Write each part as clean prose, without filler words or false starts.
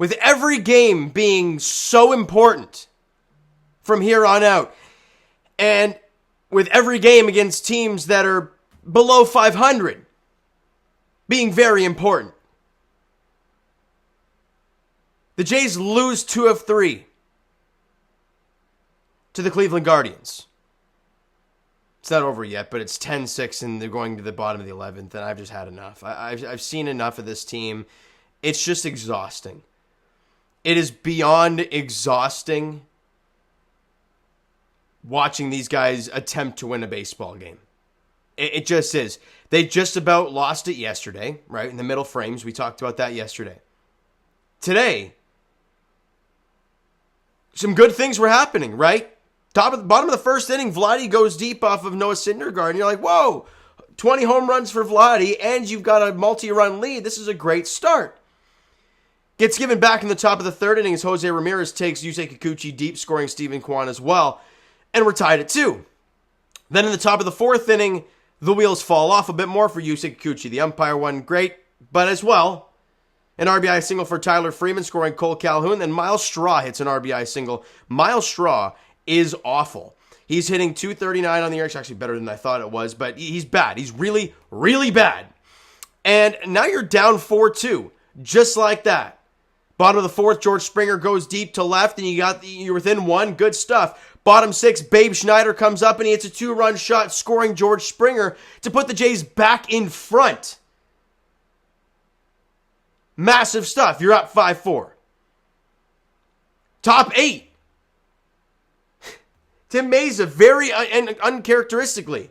with every game being so important from here on out, and with every game against teams that are below 500 being very important, the Jays lose 2 of 3 to the Cleveland Guardians. It's not over yet, but it's 10-6 and they're going to the bottom of the 11th, and I've just had enough. I've seen enough of this team. It's just exhausting. It is beyond exhausting watching these guys attempt to win a baseball game. It just is. They just about lost it yesterday, right? In the middle frames. We talked about that yesterday. Today, some good things were happening, right? Bottom of the first inning, Vladdy goes deep off of Noah Syndergaard, and you're like, whoa, 20 home runs for Vladdy, and you've got a multi-run lead. This is a great start. Gets given back in the top of the third inning as Jose Ramirez takes Yusei Kikuchi deep, scoring Steven Kwan as well, and we're tied at 2. Then in the top of the fourth inning, the wheels fall off a bit more for Yusei Kikuchi. The umpire wasn't great, but as well, an RBI single for Tyler Freeman, scoring Cole Calhoun. Then Miles Straw hits an RBI single. Miles Straw is awful. He's hitting .239 on the year. It's actually better than I thought it was, but he's bad. He's really, really bad. And now you're down 4-2, just like that. Bottom of the fourth, George Springer goes deep to left, and you're within 1. Good stuff. Bottom 6, Babe Schneider comes up, and he hits a 2-run shot, scoring George Springer to put the Jays back in front. Massive stuff. You're up 5-4. Top 8. Tim Meza, very uncharacteristically,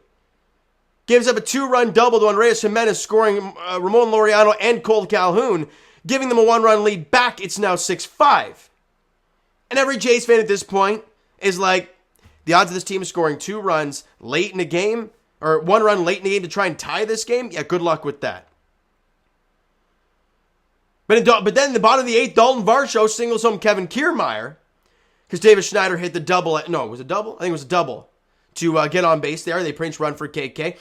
gives up a 2-run double to Andres Jimenez, scoring Ramon Laureano and Cole Calhoun, giving them a 1-run lead back. It's now 6-5. And every Jays fan at this point is like, the odds of this team scoring 2 runs late in the game, or 1 run late in the game to try and tie this game, yeah, good luck with that. But then in the bottom of the 8th, Dalton Varsho singles home Kevin Kiermaier, because Davis Schneider hit the double. No, was it a double? I think it was a double to get on base there. They pinch run for KK,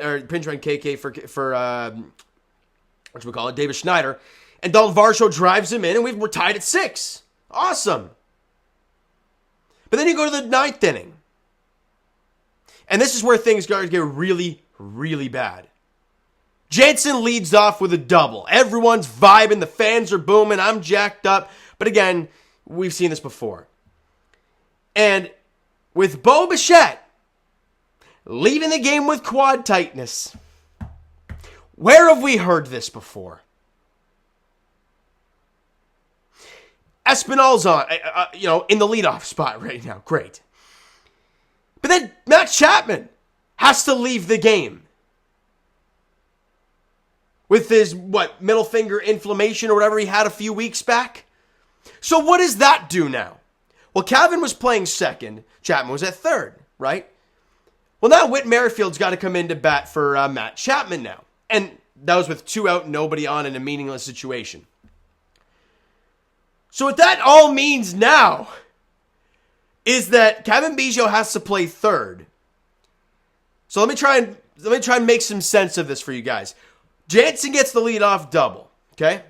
or pinch run KK for what we call it, Davis Schneider. And Dalton Varsho drives him in, and we're tied at 6. Awesome. But then you go to the 9th inning. And this is where things get really, really bad. Jansen leads off with a double. Everyone's vibing. The fans are booming. I'm jacked up. But again, we've seen this before. And with Bo Bichette leaving the game with quad tightness, where have we heard this before? Espinal's on, in the leadoff spot right now. Great. But then Matt Chapman has to leave the game with his, middle finger inflammation or whatever he had a few weeks back. So what does that do now? Well, Kevin was playing second. Chapman was at third, right? Well, now Whit Merrifield's got to come in to bat for Matt Chapman now. And that was with 2 out, nobody on in a meaningless situation. So what that all means now is that Kevin Biggio has to play third. So let me try and make some sense of this for you guys. Jansen gets the leadoff double, okay?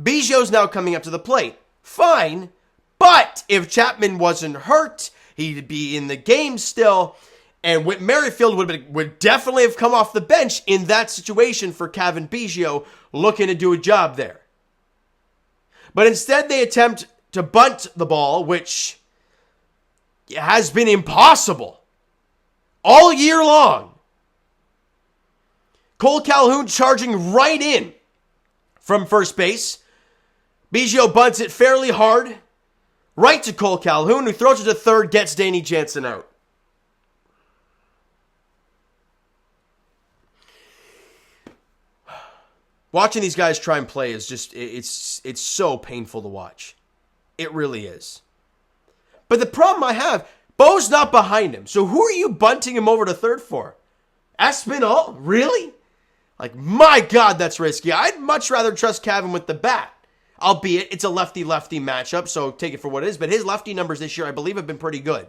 Biggio's now coming up to the plate. Fine, but if Chapman wasn't hurt, he'd be in the game still, and Whit Merrifield would definitely have come off the bench in that situation for Kevin Biggio looking to do a job there. But instead, they attempt to bunt the ball, which has been impossible all year long. Cole Calhoun charging right in from first base. Biggio bunts it fairly hard, right to Cole Calhoun, who throws it to third, gets Danny Jansen out. Watching these guys try and play is just, it's so painful to watch. It really is. But the problem I have, Bo's not behind him. So who are you bunting him over to third for? Espinal? Really? Like, my God, that's risky. I'd much rather trust Kevin with the bat. Albeit, it's a lefty-lefty matchup, so take it for what it is. But his lefty numbers this year, I believe, have been pretty good.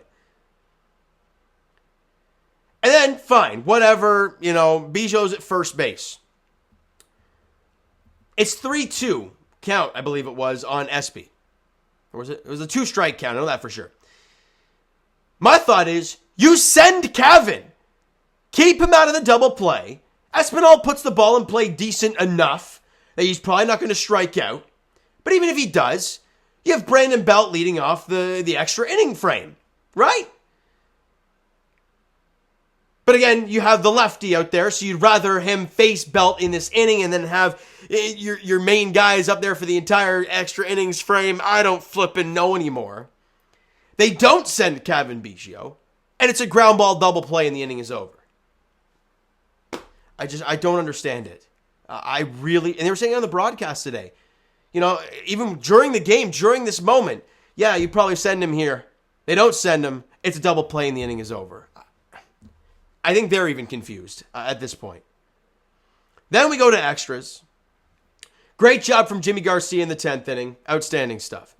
And then, fine, whatever, Biggio's at first base. It's 3-2. count, I believe it was, on Espy. Or was it? It was a 2-strike count. I know that for sure. My thought is, you send Kevin. Keep him out of the double play. Espinal puts the ball in play decent enough that he's probably not going to strike out. But even if he does, you have Brandon Belt leading off the extra inning frame, right? But again, you have the lefty out there, so you'd rather him face Belt in this inning and then have your main guys up there for the entire extra innings frame. I don't flippin' know anymore. They don't send Kevin Biggio, and it's a ground ball double play and the inning is over. I don't understand it. And they were saying on the broadcast today, even during the game, during this moment, yeah, you probably send him here. They don't send him. It's a double play and the inning is over. I think they're even confused at this point. Then we go to extras. Great job from Jimmy Garcia in the 10th inning. Outstanding stuff.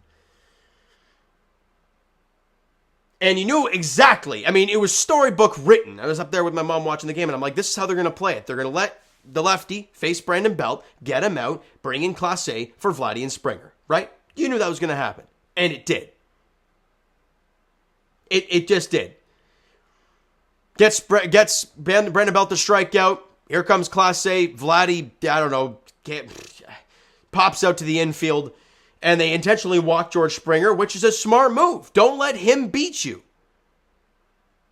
And you knew exactly. I mean, it was storybook written. I was up there with my mom watching the game, and I'm like, this is how they're going to play it. They're going to let the lefty face Brandon Belt, get him out, bring in Clase A for Vladdy and Springer, right? You knew that was going to happen. And it did. It just did. Gets Brandon Belt to strike out. Here comes Clase A. Vladdy, pops out to the infield. And they intentionally walk George Springer, which is a smart move. Don't let him beat you.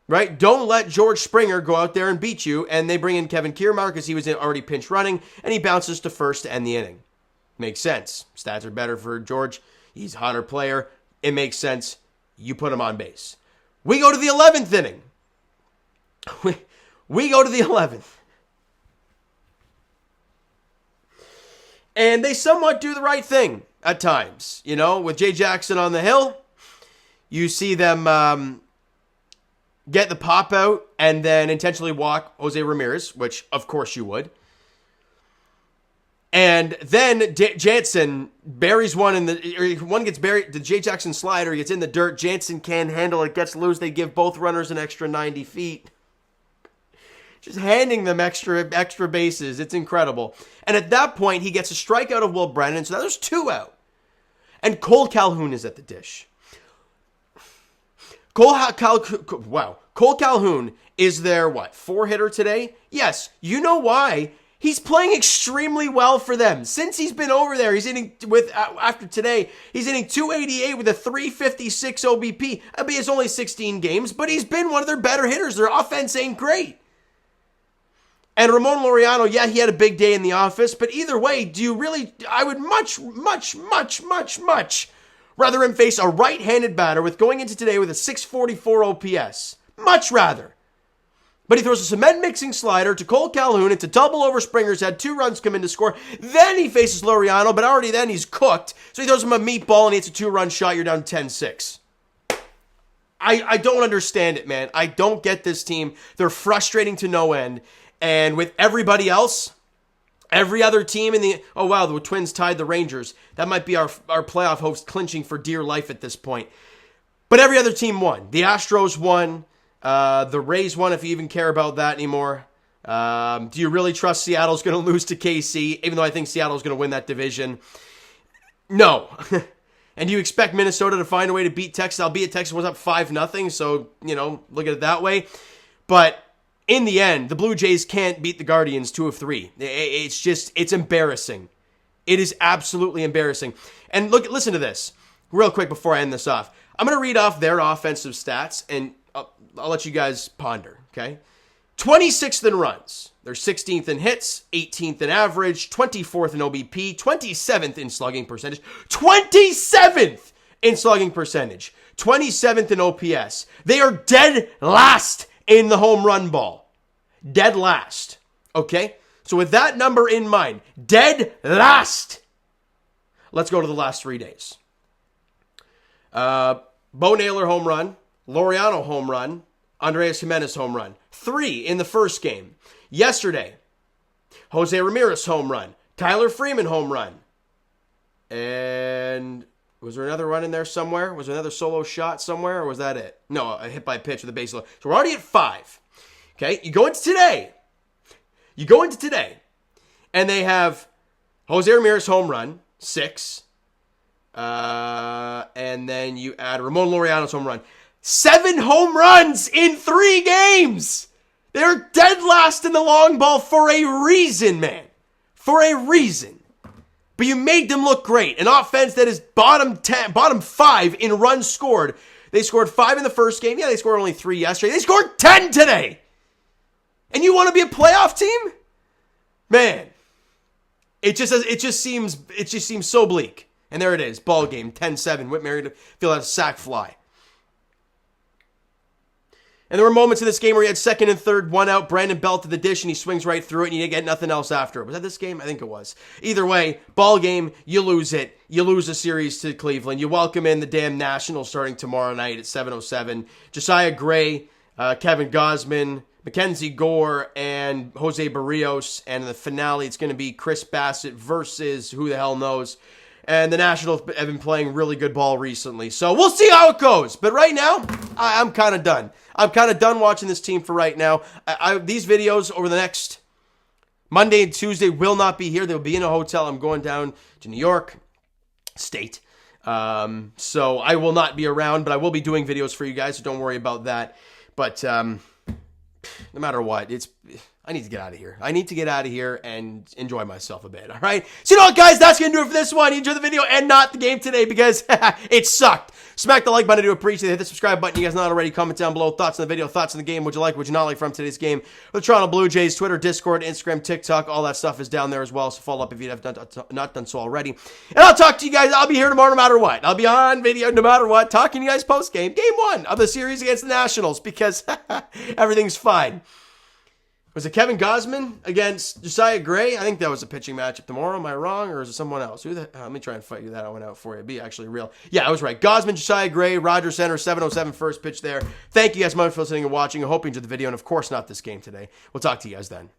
Right? Don't let George Springer go out there and beat you. And they bring in Kevin Kiermaier because he was already pinch running. And he bounces to first to end the inning. Makes sense. Stats are better for George. He's a hotter player. It makes sense. You put him on base. We go to the 11th inning. We go to the 11th. And they somewhat do the right thing at times. With Jay Jackson on the hill, you see them get the pop out and then intentionally walk Jose Ramirez, which of course you would. And then Jansen buries one one gets buried. The Jay Jackson slider gets in the dirt. Jansen can't handle it, gets loose. They give both runners an extra 90 feet. Just handing them extra bases. It's incredible. And at that point, he gets a strikeout of Will Brennan. So now there's 2 out. And Cole Calhoun is at the dish. Cole Calhoun is their, 4-hitter today? Yes. You know why? He's playing extremely well for them. Since he's been over there, he's hitting after today, he's hitting 288 with a 356 OBP. I mean, it's only 16 games, but he's been one of their better hitters. Their offense ain't great. And Ramon Laureano, yeah, he had a big day in the office, but either way, I would much rather him face a right-handed batter with going into today with a 644 OPS. Much rather. But he throws a cement mixing slider to Cole Calhoun. It's a double over Springer's head. 2 runs come in to score. Then he faces Laureano, but already then he's cooked. So he throws him a meatball and he hits a 2-run shot. You're down 10-6. I don't understand it, man. I don't get this team. They're frustrating to no end. And with everybody else, every other team in the Twins tied the Rangers. That might be our playoff hopes clinching for dear life at this point. But every other team won. The Astros won. The Rays won, if you even care about that anymore. Do you really trust Seattle's going to lose to KC, even though I think Seattle's going to win that division? No. And do you expect Minnesota to find a way to beat Texas? Albeit Texas was up 5-0, so, look at it that way. But in the end, the Blue Jays can't beat the Guardians 2 of 3. It's embarrassing. It is absolutely embarrassing. And listen to this real quick before I end this off. I'm going to read off their offensive stats, and I'll let you guys ponder, okay? 26th in runs. They're 16th in hits, 18th in average, 24th in OBP, 27th in slugging percentage. 27th in slugging percentage. 27th in OPS. They are dead last in the home run ball. Dead last. Okay? So with that number in mind, dead last. Let's go to the last 3 days. Bo Naylor home run. Laureano home run. Andreas Jimenez home run. 3 in the first game. Yesterday, Jose Ramirez home run. Tyler Freeman home run. And was there another run in there somewhere? Was there another solo shot somewhere, or was that it? No, a hit by pitch with a base load. So we're already at 5. Okay, you go into today, and they have Jose Ramirez home run, 6. And then you add Ramon Laureano's home run. 7 home runs in 3 games. They're dead last in the long ball for a reason, man. For a reason. But you made them look great. An offense that is bottom 5 in runs scored. They scored 5 in the first game. Yeah, they scored only 3 yesterday. They scored 10 today. And you want to be a playoff team? Man. It just seems so bleak. And there it is. Ball game. 10-7. Whit Merrifield had a sac fly. And there were moments in this game where he had second and third, 1 out. Brandon Belt to the dish, and he swings right through it, and you get nothing else after it. Was that this game? I think it was. Either way, ball game, you lose it. You lose a series to Cleveland. You welcome in the damn Nationals starting tomorrow night at 7:07. Josiah Gray, Kevin Gausman, Mackenzie Gore, and Jose Barrios. And in the finale, it's going to be Chris Bassett versus who the hell knows. And the Nationals have been playing really good ball recently. So we'll see how it goes. But right now, I'm kind of done. I'm kind of done watching this team for right now. These videos over the next Monday and Tuesday will not be here. They'll be in a hotel. I'm going down to New York State. So I will not be around, but I will be doing videos for you guys. So don't worry about that. But no matter what, I need to get out of here. I need to get out of here and enjoy myself a bit, all right? So you know what, guys? That's going to do it for this one. You enjoyed the video and not the game today because it sucked. Smack the like button to appreciate it. Hit the subscribe button. You guys not already. Comment down below. Thoughts on the video, thoughts on the game. Would you like, would you not like from today's game? The Toronto Blue Jays, Twitter, Discord, Instagram, TikTok, all that stuff is down there as well. So follow up if you have not done so already. And I'll talk to you guys. I'll be here tomorrow no matter what. I'll be on video no matter what. Talking to you guys post-game. Game 1 of the series against the Nationals because everything's fine. Was it Kevin Gausman against Josiah Gray? I think that was a pitching matchup tomorrow. Am I wrong, or is it someone else? Let me try and figure that one out for you. Be actually real. Yeah, I was right. Gausman, Josiah Gray, Rogers Center, 7:07 first pitch there. Thank you guys much for listening and watching. I hope you enjoyed the video, and of course not this game today. We'll talk to you guys then.